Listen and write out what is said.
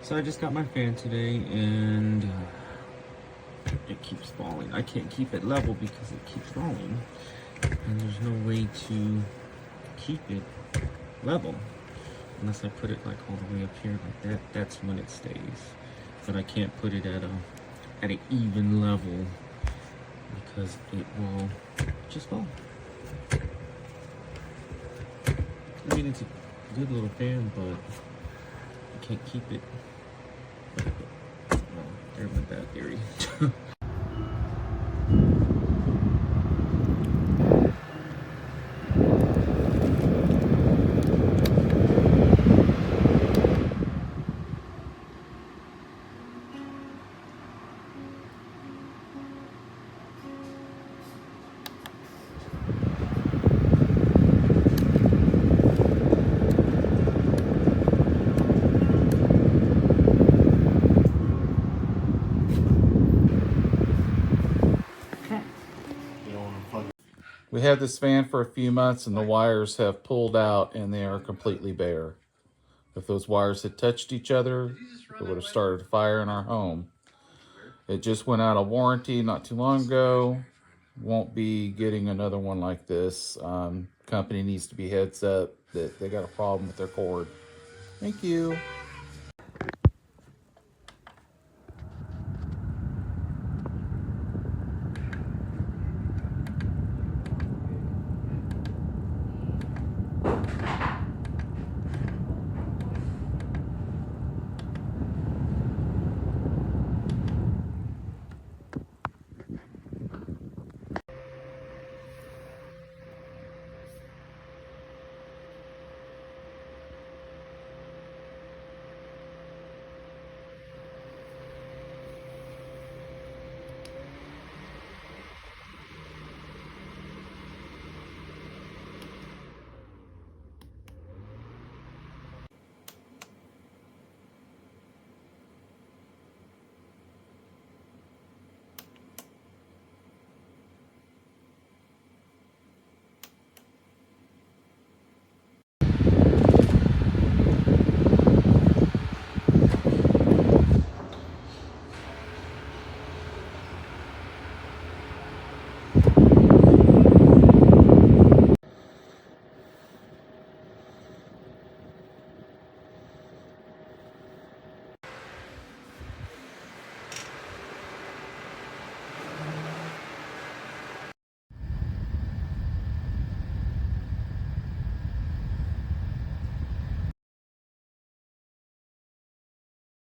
So I just got my fan today, and it keeps falling. I can't keep it level because it keeps falling, and there's no way to keep it level unless I put it like all the way up here like that. That's when it stays. But I can't put it at an even level because it will just fall. I mean, it's a good little fan, but I can't keep it. Oh, there went that theory. We had this fan for a few months and the wires have pulled out and they are completely bare. If those wires had touched each other, it would have started a fire in our home. It just went out of warranty not too long ago. Won't be getting another one like this. Company needs to be heads up that they got a problem with their cord. Thank you.